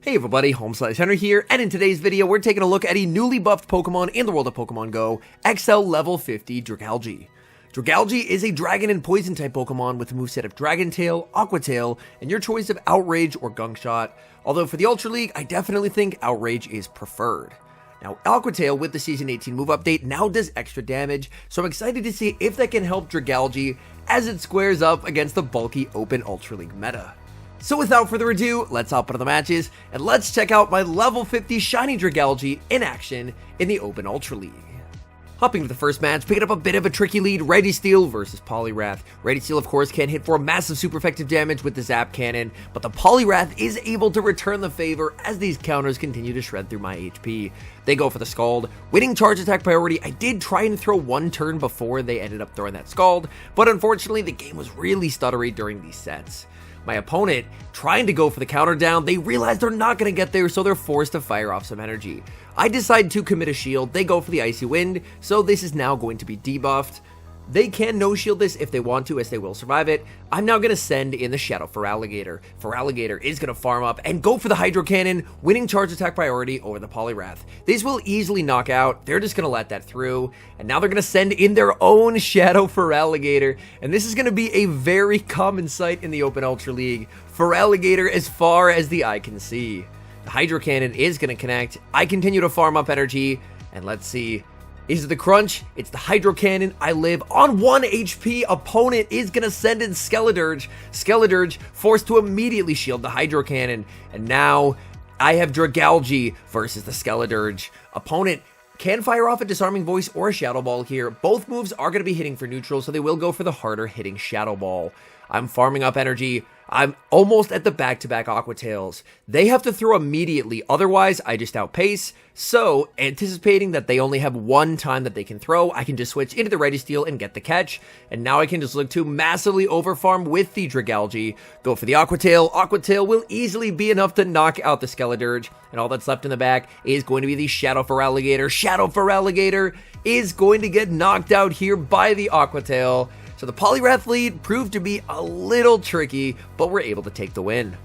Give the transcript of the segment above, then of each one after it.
Hey everybody, HomeSliceHenry here, and in today's video we're taking a look at a newly buffed Pokemon in the world of Pokemon Go, XL level 50 Dragalge. Dragalge is a dragon and poison type Pokemon with a moveset of Dragon Tail, Aqua Tail, and your choice of Outrage or Gunk Shot, although for the Ultra League I definitely think Outrage is preferred. Now, Aqua Tail with the Season 18 move update now does extra damage, so I'm excited to see if that can help Dragalge as it squares up against the bulky open Ultra League meta. So without further ado, let's hop into the matches, and let's check out my level 50 Shiny Dragalge in action in the Open Ultra League. Hopping to the first match, picking up a bit of a tricky lead, Registeel versus Poliwrath. Registeel of course can hit for massive super effective damage with the Zap Cannon, but the Poliwrath is able to return the favor as these counters continue to shred through my HP. They go for the Scald, winning charge attack priority. I did try and throw one turn before they ended up throwing that Scald, but unfortunately the game was really stuttery during these sets. My opponent, trying to go for the counter down, they realize they're not going to get there, so they're forced to fire off some energy. I decide to commit a shield, they go for the Icy Wind, so this is now going to be debuffed. They can no-shield this if they want to, as they will survive it. I'm now going to send in the Shadow Feraligatr. Feraligatr is going to farm up and go for the Hydro Cannon, winning charge attack priority over the Poliwrath. These will easily knock out, they're just going to let that through, and now they're going to send in their own Shadow Feraligatr, and this is going to be a very common sight in the Open Ultra League. Feraligatr as far as the eye can see. The Hydro Cannon is going to connect, I continue to farm up energy, and let's see. Is it the crunch? It's the Hydro Cannon. I live on 1 HP. Opponent is going to send in Skeledirge. Skeledirge forced to immediately shield the Hydro Cannon. And now I have Dragalge versus the Skeledirge. Opponent can fire off a Disarming Voice or a Shadow Ball here. Both moves are going to be hitting for neutral, so they will go for the harder hitting Shadow Ball. I'm farming up energy. I'm almost at the back-to-back Aqua Tails. They have to throw immediately, otherwise I just outpace. So, anticipating that they only have one time that they can throw, I can just switch into the Registeel and get the catch. And now I can just look to massively overfarm with the Dragalge. Go for the Aqua Tail. Aqua Tail will easily be enough to knock out the Skeledirge. And all that's left in the back is going to be the Shadow Feraligatr. Shadow Feraligatr is going to get knocked out here by the Aqua Tail. So the Poliwrath lead proved to be a little tricky, but we're able to take the win.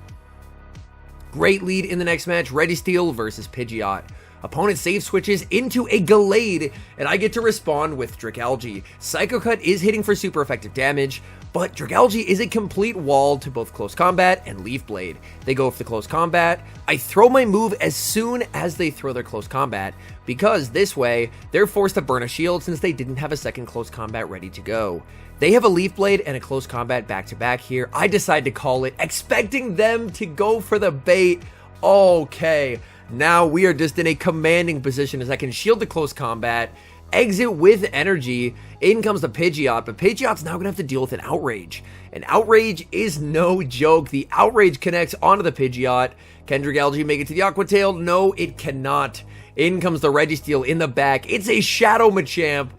Great lead in the next match, Registeel versus Pidgeot. Opponent save switches into a Gallade, and I get to respond with Dragalge. Psycho Cut is hitting for super effective damage, but Dragalge is a complete wall to both Close Combat and Leaf Blade. They go for the Close Combat. I throw my move as soon as they throw their Close Combat, because this way, they're forced to burn a shield since they didn't have a second Close Combat ready to go. They have a Leaf Blade and a Close Combat back-to-back here. I decide to call it, expecting them to go for the bait. Okay, now we are just in a commanding position as I can shield the Close Combat, exit with energy. In comes the Pidgeot, but Pidgeot's now going to have to deal with an Outrage. And Outrage is no joke. The Outrage connects onto the Pidgeot. Can Dragalge make it to the Aqua Tail? No, it cannot. In comes the Registeel in the back. It's a Shadow Machamp.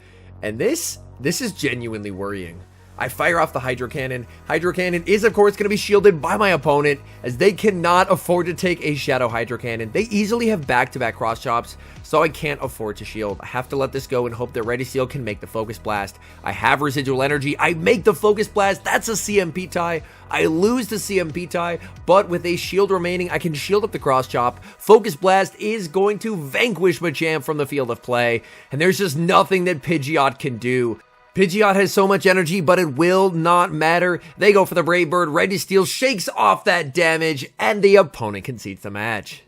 And this is genuinely worrying. I fire off the Hydro Cannon. Hydro Cannon is of course going to be shielded by my opponent as they cannot afford to take a Shadow Hydro Cannon. They easily have back-to-back cross chops, so I can't afford to shield. I have to let this go and hope that Registeel can make the Focus Blast. I have residual energy. I make the Focus Blast. That's a CMP tie. I lose the CMP tie, but with a shield remaining, I can shield up the cross chop. Focus Blast is going to vanquish Machamp from the field of play, and there's just nothing that Pidgeot can do. Pidgeot has so much energy, but it will not matter. They go for the Brave Bird. Registeel shakes off that damage, and the opponent concedes the match.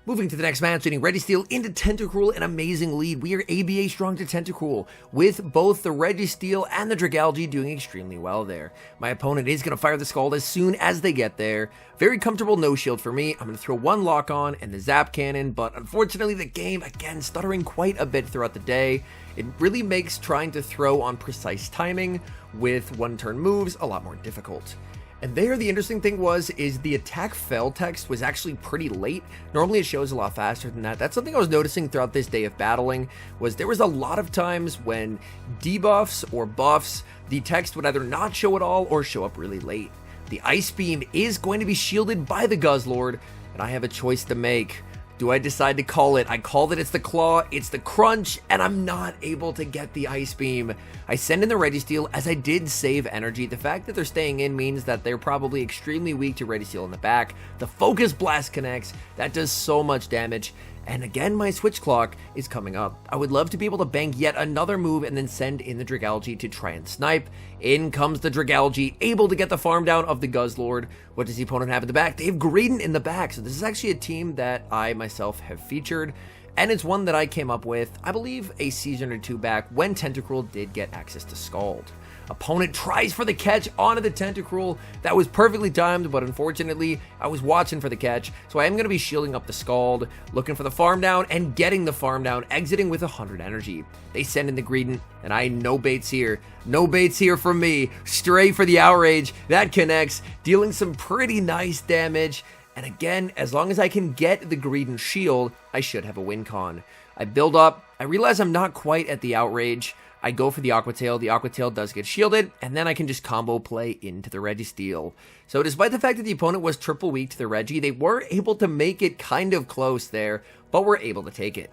Moving to the next match, getting Registeel into Tentacruel, an amazing lead. We are ABA strong to Tentacruel, with both the Registeel and the Dragalge doing extremely well there. My opponent is going to fire the Scald as soon as they get there. Very comfortable no shield for me. I'm going to throw one Lock On and the Zap Cannon, but unfortunately the game, again, stuttering quite a bit throughout the day. It really makes trying to throw on precise timing with one-turn moves a lot more difficult. And there, the interesting thing is the attack fail text was actually pretty late. Normally it shows a lot faster than that. That's something I was noticing throughout this day of battling, was there was a lot of times when debuffs or buffs, the text would either not show at all or show up really late. The Ice Beam is going to be shielded by the Guzzlord, and I have a choice to make. Do I decide to call it? I call it. It's the claw, it's the crunch, and I'm not able to get the ice beam. I send in the Registeel as I did save energy. The fact that they're staying in means that they're probably extremely weak to Registeel in the back. The Focus Blast connects. That does so much damage. And again, my switch clock is coming up. I would love to be able to bank yet another move and then send in the Dragalge to try and snipe. In comes the Dragalge, able to get the farm down of the Guzzlord. What does the opponent have in the back? They have Greedent in the back. So this is actually a team that I myself have featured. And it's one that I came up with, I believe, a season or two back when Tentacruel did get access to Scald. Opponent tries for the catch onto the Tentacruel. That was perfectly timed, but unfortunately, I was watching for the catch, so I am going to be shielding up the Scald, looking for the farm down, and getting the farm down, exiting with 100 energy. They send in the Greedent, and no baits here. No baits here from me. Straight for the Outrage. That connects, dealing some pretty nice damage. And again, as long as I can get the Greedent shield, I should have a win con. I build up. I realize I'm not quite at the Outrage. I go for the Aqua Tail. The Aqua Tail does get shielded, and then I can just combo play into the Registeel. So despite the fact that the opponent was triple weak to the Regi, they were able to make it kind of close there, but were able to take it.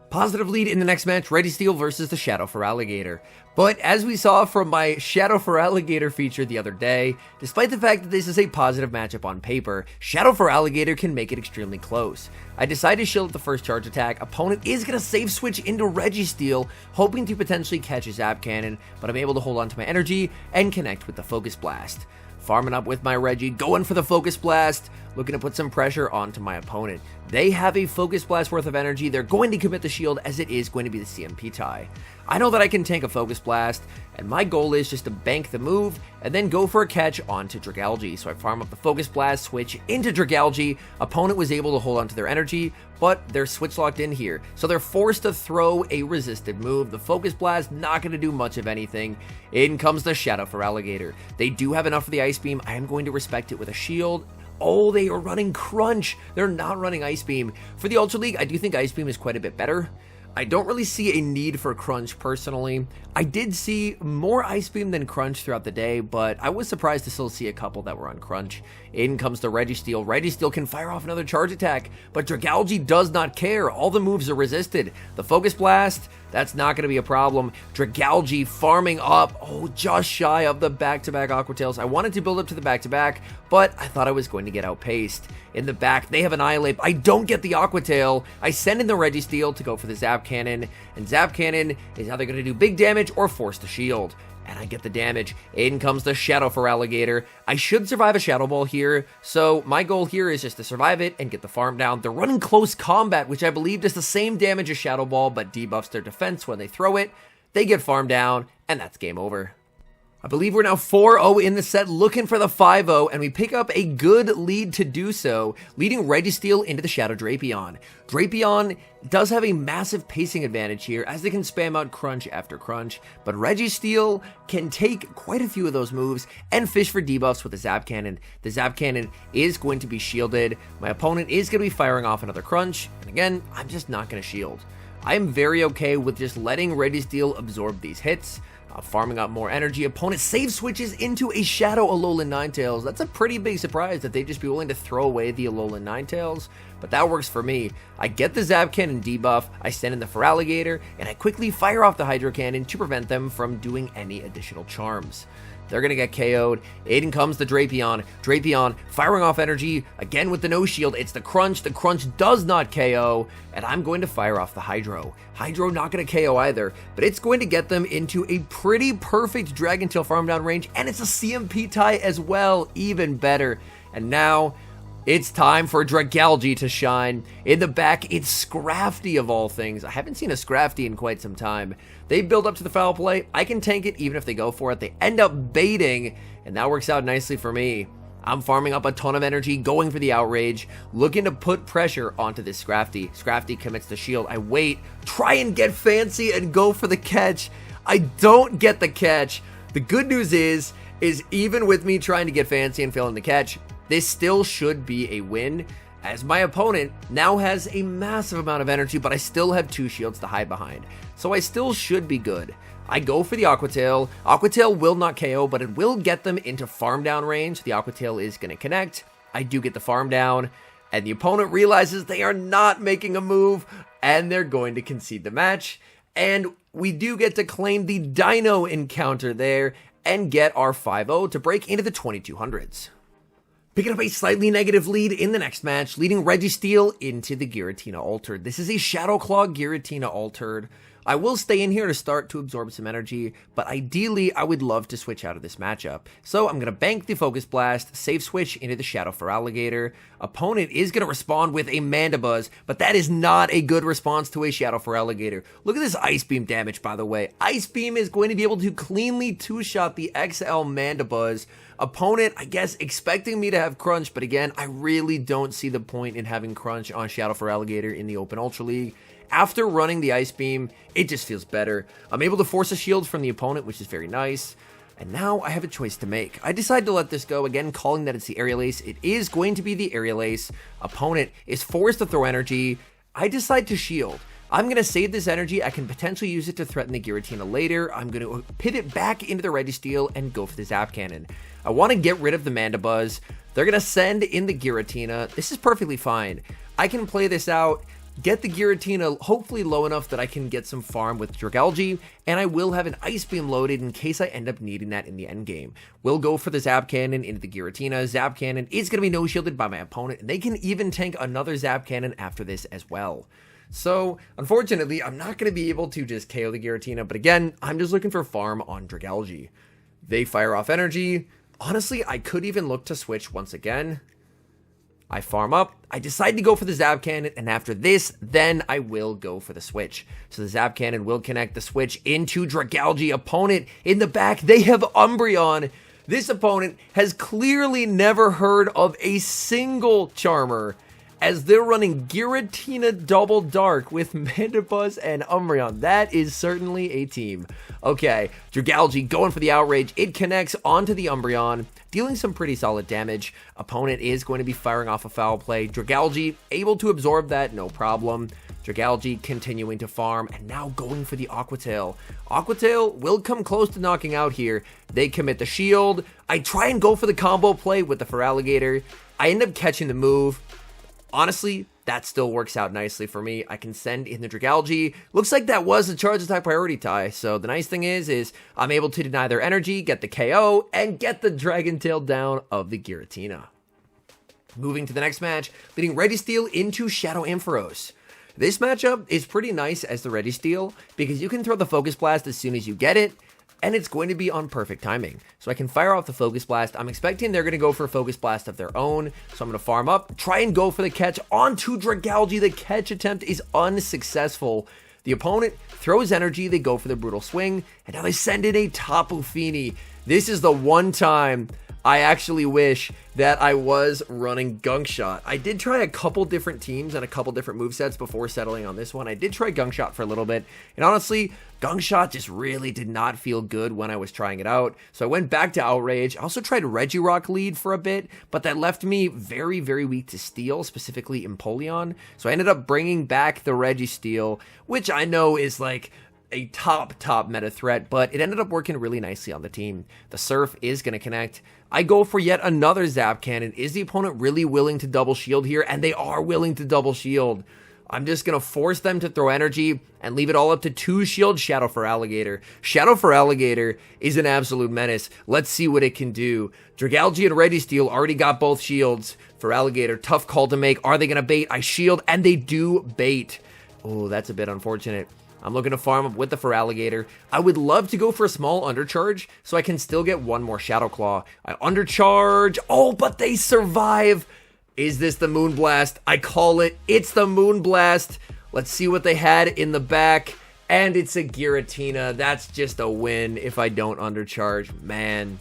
Positive lead in the next match, Registeel versus the Shadow Feraligatr. But as we saw from my Shadow Feraligatr feature the other day, despite the fact that this is a positive matchup on paper, Shadow Feraligatr can make it extremely close. I decide to shield at the first charge attack. Opponent is going to save switch into Registeel, hoping to potentially catch a Zap Cannon, but I'm able to hold on to my energy and connect with the Focus Blast. Farming up with my Regi, going for the Focus Blast, looking to put some pressure onto my opponent. They have a Focus Blast worth of energy. They're going to commit the shield as it is going to be the CMP tie. I know that I can tank a Focus Blast, and my goal is just to bank the move and then go for a catch onto Dragalge. So I farm up the Focus Blast, switch into Dragalge. Opponent was able to hold onto their energy, but they're switch locked in here. So they're forced to throw a resisted move. The Focus Blast not going to do much of anything. In comes the Shadow Feraligatr. They do have enough for the Ice Beam. I am going to respect it with a shield. Oh, they are running Crunch. They're not running Ice Beam. For the Ultra League, I do think Ice Beam is quite a bit better. I don't really see a need for Crunch personally. I did see more Ice Beam than Crunch throughout the day, but I was surprised to still see a couple that were on Crunch. In comes the Registeel. Registeel can fire off another charge attack, but Dragalge does not care. All the moves are resisted. The Focus Blast, that's not going to be a problem. Dragalge farming up, just shy of the back-to-back Aqua Tails. I wanted to build up to the back-to-back, but I thought I was going to get outpaced. In the back, they have Annihilate. I don't get the Aqua Tail. I send in the Registeel to go for the Zap Cannon, and Zap Cannon is either going to do big damage or force the shield. And I get the damage. In comes the Shadow Feraligatr. I should survive a Shadow Ball here, so my goal here is just to survive it and get the farm down. They're running Close Combat, which I believe does the same damage as Shadow Ball, but debuffs their defense when they throw it. They get farmed down, and that's game over. I believe we're now 4-0 in the set, looking for the 5-0, and we pick up a good lead to do so, leading Registeel into the Shadow Drapion. Drapion does have a massive pacing advantage here, as they can spam out Crunch after Crunch, but Registeel can take quite a few of those moves and fish for debuffs with the Zap Cannon. The Zap Cannon is going to be shielded. My opponent is going to be firing off another Crunch, and again, I'm just not going to shield. I am very okay with just letting Registeel absorb these hits. Farming up more energy. Opponent save switches into a Shadow Alolan Ninetales. That's a pretty big surprise that they'd just be willing to throw away the Alolan Ninetales, but that works for me. I get the Zap Cannon debuff, I send in the Feraligatr, and I quickly fire off the Hydro Cannon to prevent them from doing any additional charms. They're going to get KO'd. In comes the Drapion. Drapion firing off energy, again with the no shield. It's the Crunch. The Crunch does not KO, and I'm going to fire off the Hydro. Hydro not going to KO either, but it's going to get them into a pretty perfect Dragon Tail farm down range, and it's a CMP tie as well, even better. And now it's time for Dragalge to shine. In the back, it's Scrafty of all things. I haven't seen a Scrafty in quite some time. They build up to the foul play. I can tank it even if they go for it. They end up baiting, and that works out nicely for me. I'm farming up a ton of energy, going for the Outrage, looking to put pressure onto this Scrafty. Scrafty commits the shield. I wait, try and get fancy and go for the catch. I don't get the catch. The good news is even with me trying to get fancy and failing the catch, this still should be a win, as my opponent now has a massive amount of energy, but I still have 2 shields to hide behind. So I still should be good. I go for the Aqua Tail. Aqua Tail will not KO, but it will get them into farm down range. The Aqua Tail is going to connect. I do get the farm down. and the opponent realizes they are not making a move, and they're going to concede the match. And we do get to claim the Dino encounter there and get our 5-0 to break into the 2200s. Picking up a slightly negative lead in the next match, leading Registeel into the Giratina Altered. This is a Shadow Claw Giratina Altered. I will stay in here to start to absorb some energy, but ideally I would love to switch out of this matchup. So I'm going to bank the Focus Blast, save switch into the Shadow Feraligatr. Opponent is going to respond with a Mandibuzz, but that is not a good response to a Shadow Feraligatr. Look at this Ice Beam damage, by the way. Ice Beam is going to be able to cleanly two-shot the XL Mandibuzz. Opponent, I guess, expecting me to have Crunch, but again, I really don't see the point in having Crunch on Shadow Feraligatr in the Open Ultra League. After running the Ice Beam, it just feels better. I'm able to force a shield from the opponent, which is very nice. And now I have a choice to make. I decide to let this go, again, calling that it's the Aerial Ace. It is going to be the Aerial Ace. Opponent is forced to throw energy. I decide to shield. I'm going to save this energy. I can potentially use it to threaten the Giratina later. I'm going to pivot back into the Registeel and go for the Zap Cannon. I want to get rid of the Mandibuzz. They're going to send in the Giratina. This is perfectly fine. I can play this out, get the Giratina hopefully low enough that I can get some farm with Dragalge, and I will have an Ice Beam loaded in case I end up needing that in the end game. We'll go for the Zap Cannon into the Giratina. Zap Cannon is going to be no-shielded by my opponent, and they can even tank another Zap Cannon after this as well. So, unfortunately, I'm not going to be able to just KO the Giratina, but again, I'm just looking for farm on Dragalge. They fire off energy. Honestly, I could even look to switch once again. I farm up, I decide to go for the Zap Cannon, and after this, then I will go for the switch. So the Zap Cannon will connect the switch into Dragalge. Opponent in the back, they have Umbreon. This opponent has clearly never heard of a single Charmer, as they're running Giratina Double Dark with Mandibuzz and Umbreon. That is certainly a team. Okay, Dragalge going for the Outrage. It connects onto the Umbreon, dealing some pretty solid damage. Opponent is going to be firing off a Foul Play. Dragalge able to absorb that, no problem. Dragalge continuing to farm, and now going for the Aqua Tail. Aqua Tail will come close to knocking out here. They commit the shield. I try and go for the combo play with the Feraligatr. I end up catching the move. Honestly, that still works out nicely for me. I can send in the Dragalge. Looks like that was a charge attack priority tie. So the nice thing is I'm able to deny their energy, get the KO, and get the Dragon Tail down of the Giratina. Moving to the next match, leading Registeel into Shadow Ampharos. This matchup is pretty nice as the Registeel because you can throw the Focus Blast as soon as you get it, and it's going to be on perfect timing. So I can fire off the Focus Blast. I'm expecting they're going to go for a Focus Blast of their own. So I'm going to farm up, try and go for the catch onto Dragalge. The catch attempt is unsuccessful. The opponent throws energy, they go for the Brutal Swing, and now they send in a Tapu Fini. This is the one time I actually wish that I was running Gunk Shot. I did try a couple different teams and a couple different movesets before settling on this one. I did try Gunk Shot for a little bit, and honestly, Gunk Shot just really did not feel good when I was trying it out. So I went back to Outrage. I also tried Regirock lead for a bit, but that left me very, very weak to Steel, specifically Empoleon. So I ended up bringing back the Registeel, which I know is like a top meta threat, but it ended up working really nicely on the team. The Surf is going to connect. I go for yet another Zap Cannon. Is the opponent really willing to double shield here? And they are willing to double shield. I'm just going to force them to throw energy and leave it all up to 2 shield Shadow Feraligatr. Shadow Feraligatr is an absolute menace. Let's see what it can do. Dragalge and Registeel already got both shields. Feraligatr, tough call to make. Are they going to bait? I shield, and they do bait. Oh, that's a bit unfortunate. I'm looking to farm up with the Feraligatr. I would love to go for a small undercharge so I can still get one more Shadow Claw. I undercharge. Oh, but they survive. Is this the Moonblast? I call it. It's the Moonblast. Let's see what they had in the back. And it's a Giratina. That's just a win if I don't undercharge. Man.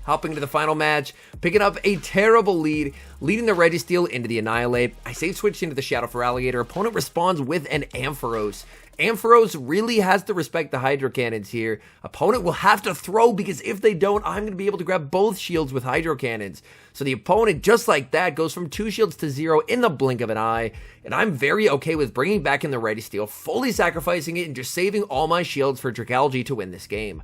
Hopping to the final match, picking up a terrible lead, leading the Registeel into the Annihilate. I save switch into the Shadow Feraligatr. Opponent responds with an Ampharos. Ampharos really has to respect the Hydro Cannons here. Opponent will have to throw because if they don't, I'm going to be able to grab both shields with Hydro Cannons. So the opponent, just like that, goes from 2 shields to 0 in the blink of an eye. And I'm very okay with bringing back in the Registeel, fully sacrificing it and just saving all my shields for Dragalge to win this game.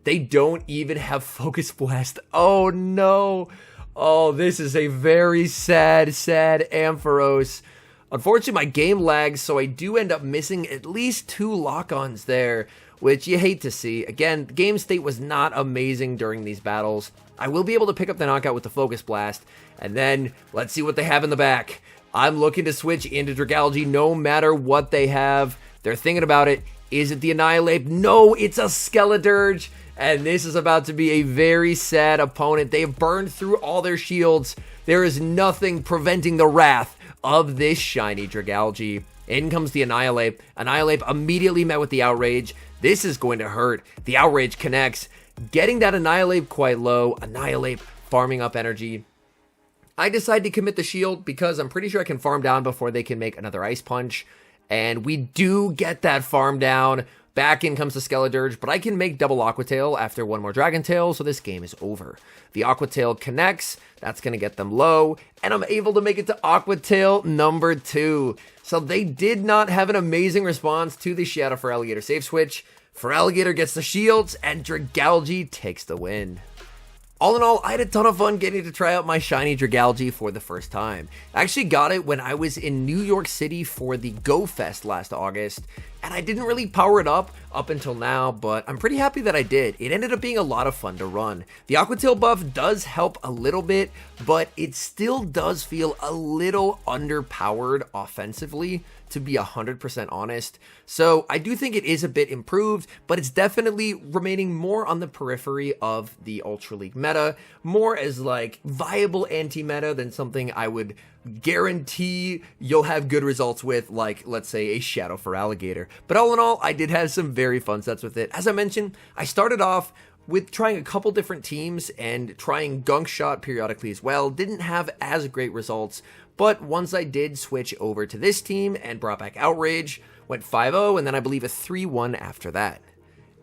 They don't even have Focus Blast. Oh no. Oh, this is a very sad Ampharos. Unfortunately, my game lags, so I do end up missing at least 2 lock-ons there, which you hate to see. Again, game state was not amazing during these battles. I will be able to pick up the knockout with the Focus Blast, and then let's see what they have in the back. I'm looking to switch into Dragalge no matter what they have. They're thinking about it. Is it the Annihilate? No, it's a Skeledirge. And this is about to be a very sad opponent. They've burned through all their shields. There is nothing preventing the wrath of this shiny Dragalge. In comes the Annihilate. Annihilate immediately met with the Outrage. This is going to hurt. The Outrage connects, getting that Annihilate quite low. Annihilate farming up energy. I decide to commit the shield because I'm pretty sure I can farm down before they can make another Ice Punch. And we do get that farm down. Back in comes the Skeledirge, but I can make double Aqua Tail after one more Dragon Tail, so this game is over. The Aqua Tail connects, that's going to get them low, and I'm able to make it to Aqua Tail number 2. So they did not have an amazing response to the Shadow Feraligatr save switch. Feraligatr gets the shields, and Dragalge takes the win. All in all, I had a ton of fun getting to try out my shiny Dragalge for the first time. I actually got it when I was in New York City for the Go Fest last August, and I didn't really power it up until now, but I'm pretty happy that I did. It ended up being a lot of fun to run. The Aqua Tail buff does help a little bit, but it still does feel a little underpowered offensively, to be 100% honest. So I do think it is a bit improved, but it's definitely remaining more on the periphery of the Ultra League meta, more as like viable anti-meta than something I would guarantee you'll have good results with, like, let's say, a Shadow Feraligatr. But all in all, I did have some very fun sets with it. As I mentioned, I started off with trying a couple different teams and trying Gunk Shot periodically as well. Didn't have as great results, but once I did switch over to this team and brought back Outrage, went 5-0, and then I believe a 3-1 after that.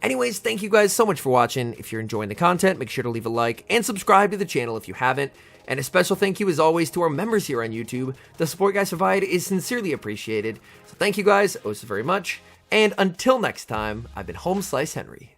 Anyways, thank you guys so much for watching. If you're enjoying the content, make sure to leave a like and subscribe to the channel if you haven't. And a special thank you as always to our members here on YouTube. The support you guys provide is sincerely appreciated. So thank you guys oh so very much. And until next time, I've been HomeSliceHenry.